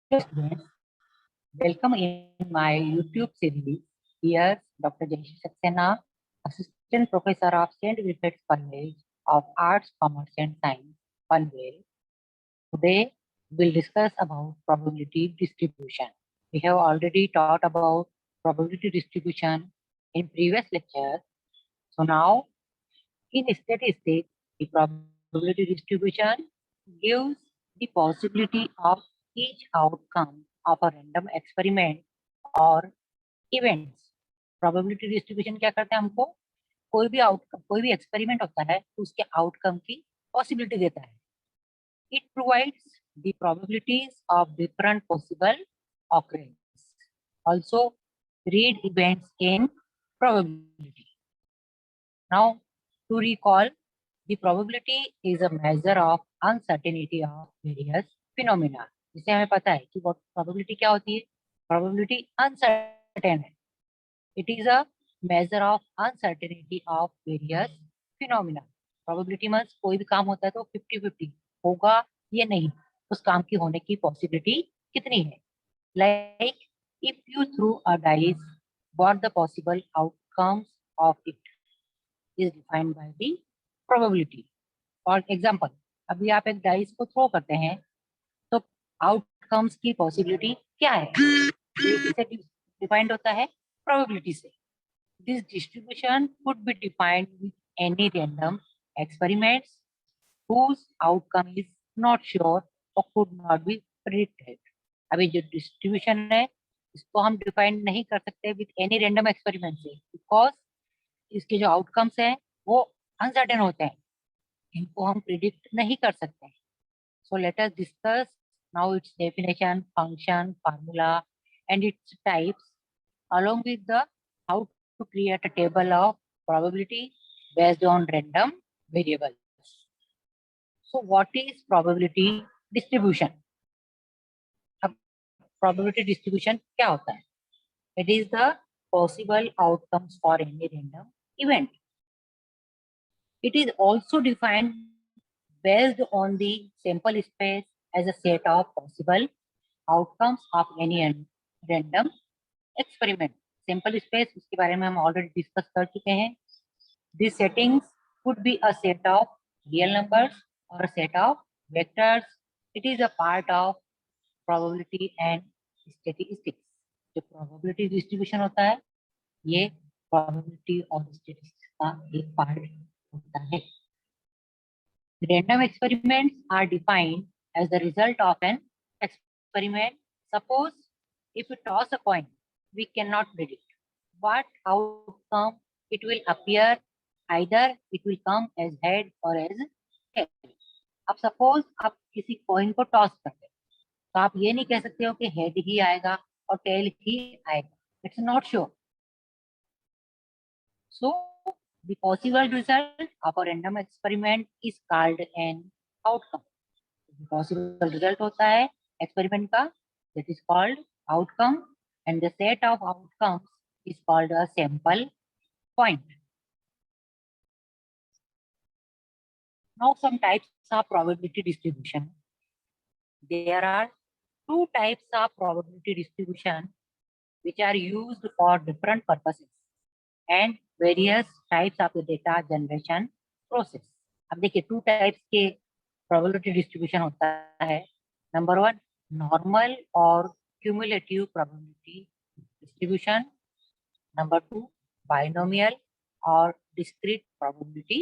Students, welcome in my YouTube series. Here, Dr. Jayesh Saxena, Assistant Professor of St. Wilfred's College of Arts, Commerce and Science, Panvel. Today, we'll discuss about probability distribution. We have already taught about probability distribution in previous lecture. So now, in statistics, the probability distribution gives the possibility of each outcome of a random experiment और events. Probability distribution क्या करता है, हमको कोई भी outcome, कोई भी experiment होता है तो उसके आउटकम की पॉसिबिलिटी देता है. It provides the probabilities of different possible occurrence. Also read events in probability. Now to recall, the probability is a measure of uncertainty of various phenomena. जिसे हमें पता है कि probability क्या होती है. Probability uncertain है. It is a measure of uncertainty of various phenomena. Probability means कोई भी काम होता है तो 50-50 होगा या नहीं, उस काम की होने की possibility कितनी है. Like if you threw a dice, what the possible outcomes of it is defined by the probability. For example, अभी आप एक डाइस को थ्रो करते हैं तो आउटकम्स की पॉसिबिलिटी क्या है, इसे डिफाइंड होता है प्रोबेबिलिटी से. This distribution could be defined with any random experiments whose outcome is not sure or could not be predicted. अभी जो डिस्ट्रीब्यूशन है इसको हम डिफाइन नहीं कर सकते विद एनी रैंडम एक्सपेरिमेंट से, बिकॉज इसके जो आउटकम्स हैं वो अनसर्टेन होते हैं, इनको हम प्रिडिक्ट नहीं कर सकते. So let us discuss now its definition, function, formula, and its types, along with the how to create a table of probability based on random variables. So what is probability distribution? अब probability distribution क्या होता है? It is the possible outcomes for any random event. It is also defined based on the sample space as a set of possible outcomes of any random experiment. Sample space इसके बारे में हम already discuss कर चुके हैं. These settings could be a set of real numbers or a set of vectors. It is a part of probability and statistics. जो probability distribution होता है ये probability और statistics का एक part होता है. Random experiments are defined as the result of an experiment. Suppose if we toss a coin, we cannot predict what outcome it will appear. Either it will come as head or as tail. अब suppose आप किसी coin को toss करते हैं तो आप ये नहीं कह सकते हो कि हेड ही आएगा और टेल ही आएगा. It's not sure. So the possible result of a random experiment is called an outcome. The possible result होता है experiment का, that is called outcome, and the set of outcomes is called a sample point. Now some types of probability distribution. There are two types of probability distribution which are used for different purposes and various types of the data generation process. अब देखिए two types के probability distribution होता है. Number one, normal और cumulative probability distribution. Number two, binomial और discrete probability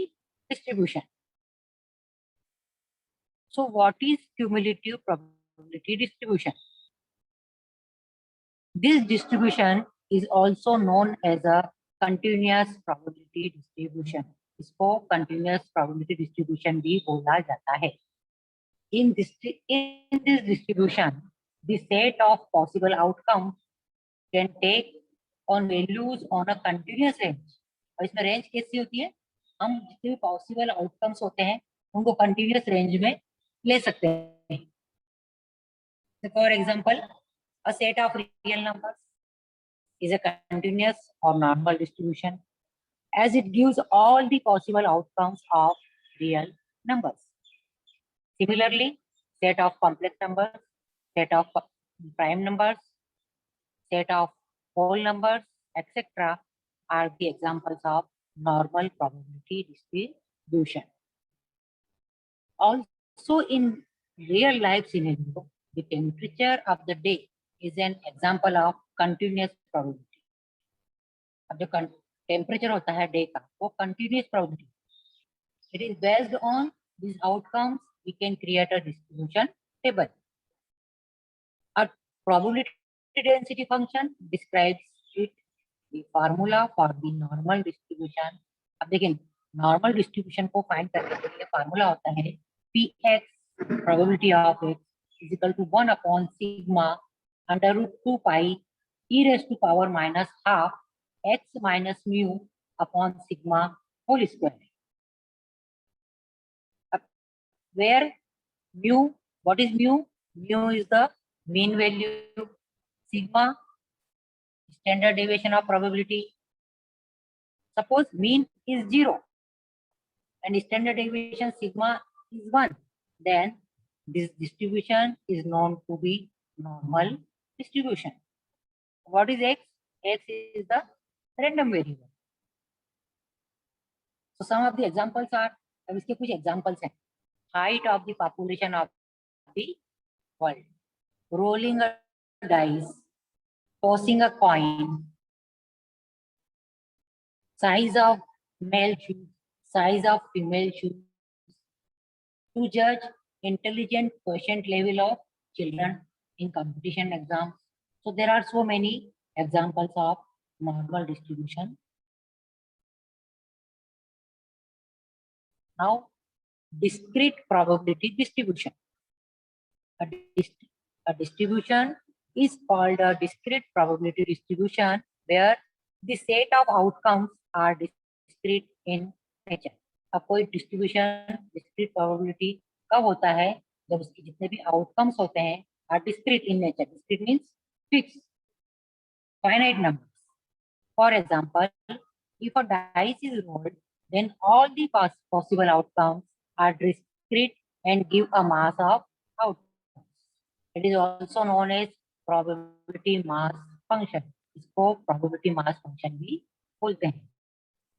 distribution. So what is cumulative probability distribution? This distribution is also known as a continuous probability distribution. इसको continuous probability distribution भी बोला जाता है. In this distribution, the set of possible outcomes can take on values on a continuous range. और इसमें range कैसी होती है, हम जितने भी पॉसिबल आउटकम्स होते हैं उनको कंटिन्यूस रेंज में ले सकते हैं. For example, a set of real numbers is a continuous or normal distribution as it gives all the possible outcomes of real numbers. Similarly, set of complex numbers, set of prime numbers, set of whole numbers, etc. are the examples of normal probability distribution. Also, in real life scenario, the temperature of the day is an example of continuous probability. अब जो temperature होता है day का, वो continuous probability. It is based on these outcomes, we can create a distribution table. A probability density function describes it, the formula for the normal distribution. अब देखिए normal distribution को find करने के लिए formula होता है Px probability of x is equal to 1 upon sigma under root 2 pi e raised to power minus half x minus mu upon sigma whole square. Where mu, what is mu? Mu is the mean value, sigma standard deviation of probability. Suppose mean is 0 and standard deviation sigma is 1, then this distribution is known to be normal distribution. What is x? X is the random variable. So some of the examples are, अब इसके कुछ examples हैं. Height of the population of the world, rolling a dice, tossing a coin, size of male shoes, size of female shoes, to judge intelligent quotient level of children in competition exams. So there are so many examples of normal distribution. Now, discrete probability distribution. A distribution is called a discrete probability distribution where the set of outcomes are discrete in nature. अब कोई distribution discrete probability कब होता है? जब उसके जितने भी outcomes होते हैं are discrete in nature. Discrete means fixed, finite numbers. For example, if a dice is rolled, then all the possible outcomes are discrete and give a mass of outcomes. It is also known as probability mass function. इसको probability mass function भी बोलते हैं.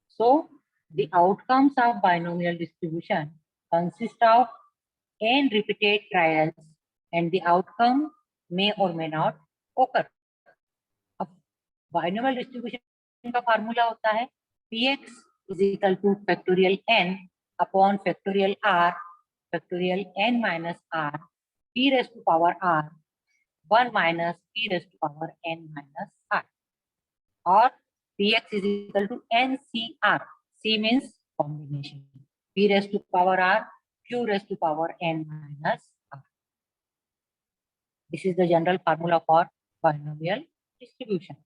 So the outcomes of binomial distribution consist of n repeated trials, and the outcome may or may not occur. अब binomial distribution का formula होता है Px is equal to factorial n upon factorial r factorial n minus r p raised to power r 1 minus p raised to power n minus r, or Px is equal to NCR. C means combination. P raised to power r, q raised to power n minus r. This is the general formula for binomial distribution.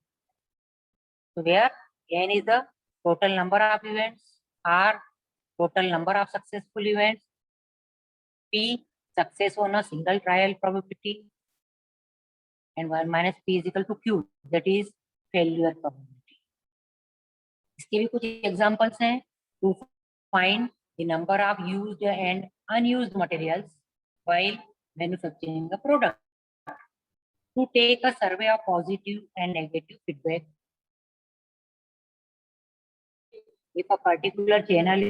So where n is the total number of events, r total number of successful events, p success on a single trial probability, and 1 minus p is equal to q, that is failure probability. इसके भी कुछ examples हैं. To find the number of used and unused materials while manufacturing a product, to take a survey of positive and negative feedback if a particular channel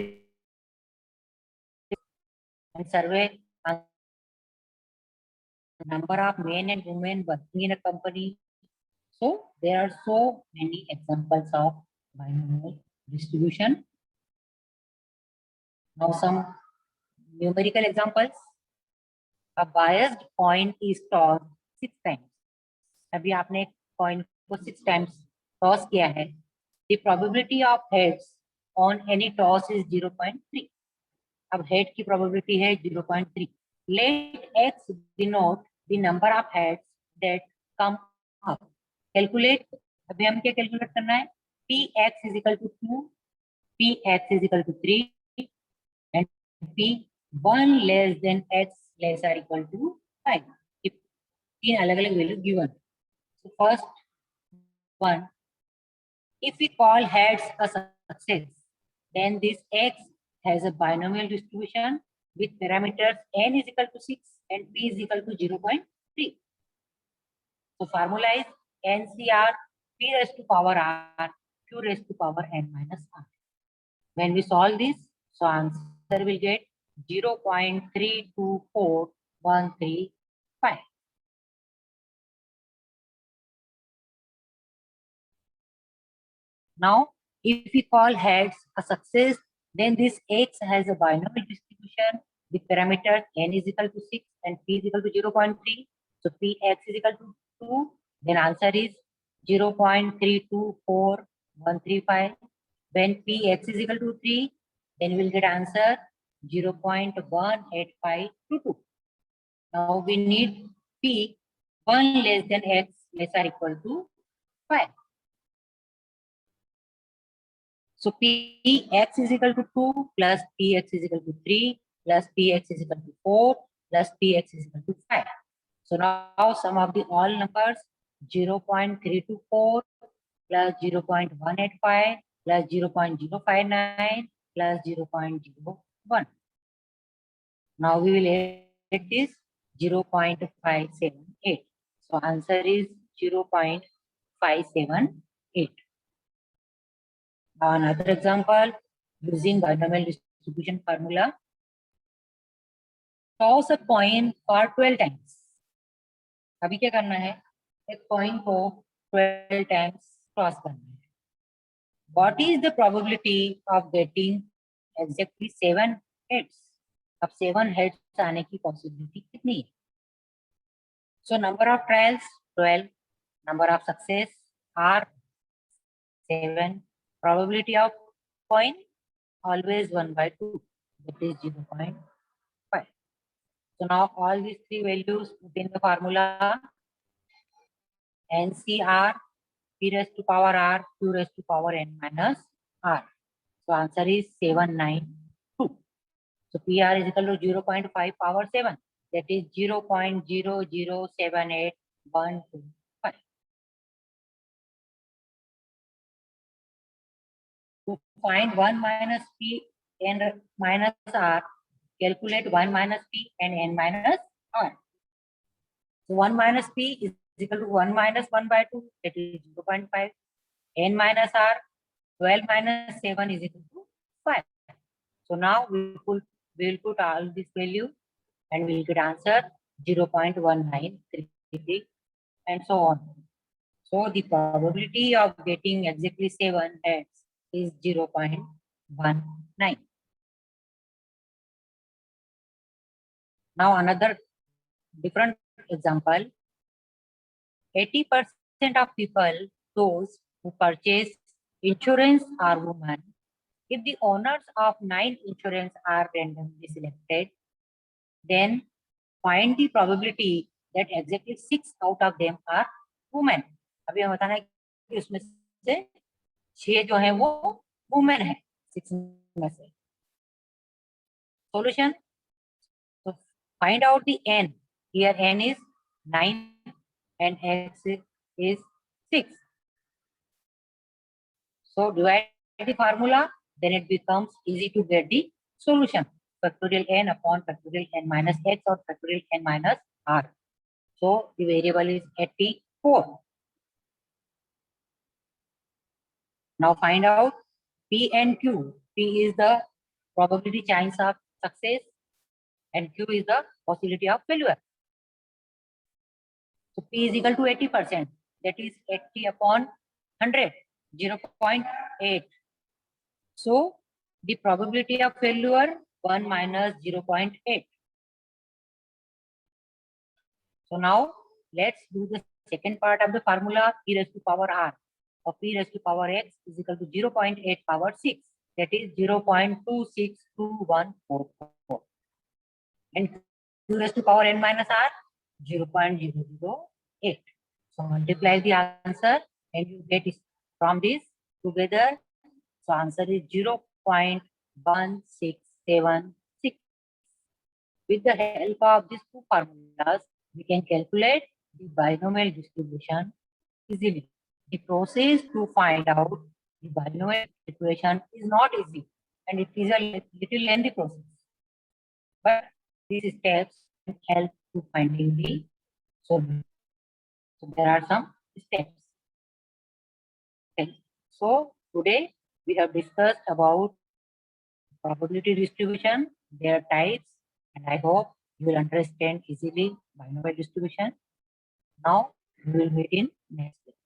and survey number of men and women working in a company. So there are so many examples of binomial distribution. Now some numerical examples. A biased coin is tossed 6 times. अभी आपने coin को 6 times toss किया है. The probability of heads on any toss is 0.3. अब head की probability है 0.3. Let x denote the number of heads that come up. Calculate. अभी हम क्या calculate करना है? Px is equal to 2, Px is equal to 3, and P1 less than x less or equal to 5. If तीन अलग अलग value given. So first one, if we call heads a success, then this x has a binomial distribution with parameters n is equal to 6 and p is equal to 0.3. So formula is NCR P raised to power R Q raised to power N minus R. When we solve this, so answer will get 0.324135. Now, if we call heads a success, then this X has a binomial distribution with parameters N is equal to 6 and P is equal to 0.3. So Px is equal to 2. Then answer is 0.324135. When Px is equal to 3, then we'll get answer 0.18522. Now we need P 1 less than X less or equal to 5. So Px is equal to 2 plus Px is equal to 3 plus Px is equal to 4 plus Px is equal to 5. So now sum of the all numbers 0.324 plus 0.185 plus 0.059 plus 0.01. Now we will add this 0.578. So answer is 0.578. Now another example, using binomial distribution formula. Toss a coin for 12 times. अभी क्या करना है? एक coin को 12 times toss करना है. What is the probability of getting exactly 7 heads? अब 7 heads आने की possibility कितनी है? So number of trials 12, number of success are 7, probability of coin always 1/2, that is 0.5. So now all these three values put in the formula NCR P raised to power R Q raised to power N minus R. So answer is 792. So PR is equal to 0.5 power 7, that is 0.0078125. To find 1 minus P and minus R, calculate 1 minus P and N minus R. So 1 minus P is equal to 1 minus 1/2, that is 0.5. N minus R, 12 minus 7 is equal to 5. So now we will put all this value and we will get answer 0.1933 and so on. So the probability of getting exactly 7 heads is 0.19. Now another different example. 80% of people, those who purchase insurance are women. If the owners of 9 insurance are randomly selected, then find the probability that exactly 6 out of them are women. अभी हम बताना है कि उसमें से 6 जो है वो women है 6 में से. Solution. So find out the n. Here n is 9 and x is 6. So divide the formula, then it becomes easy to get the solution. Factorial n upon factorial n minus x or factorial n minus r. So the variable is 84. Now find out P and Q. P is the probability chance of success and Q is the possibility of failure. So P is equal to 80%. That is 80 upon 100, 0.8. So the probability of failure 1 minus 0.8. So now let's do the second part of the formula P raised to power R or P raised to power X is equal to 0.8 power 6. That is 0.262144. And Q raised to power N minus R 0.008. So multiply the answer and you get it from this together. So answer is 0.1676. With the help of these two formulas, we can calculate the binomial distribution easily. The process to find out the binomial equation is not easy and it is a little lengthy process. But these steps can help to finding the solution. So there are some steps. Okay. So today we have discussed about probability distribution, their types, and I hope you will understand easily binomial distribution. Now we will meet in next lecture.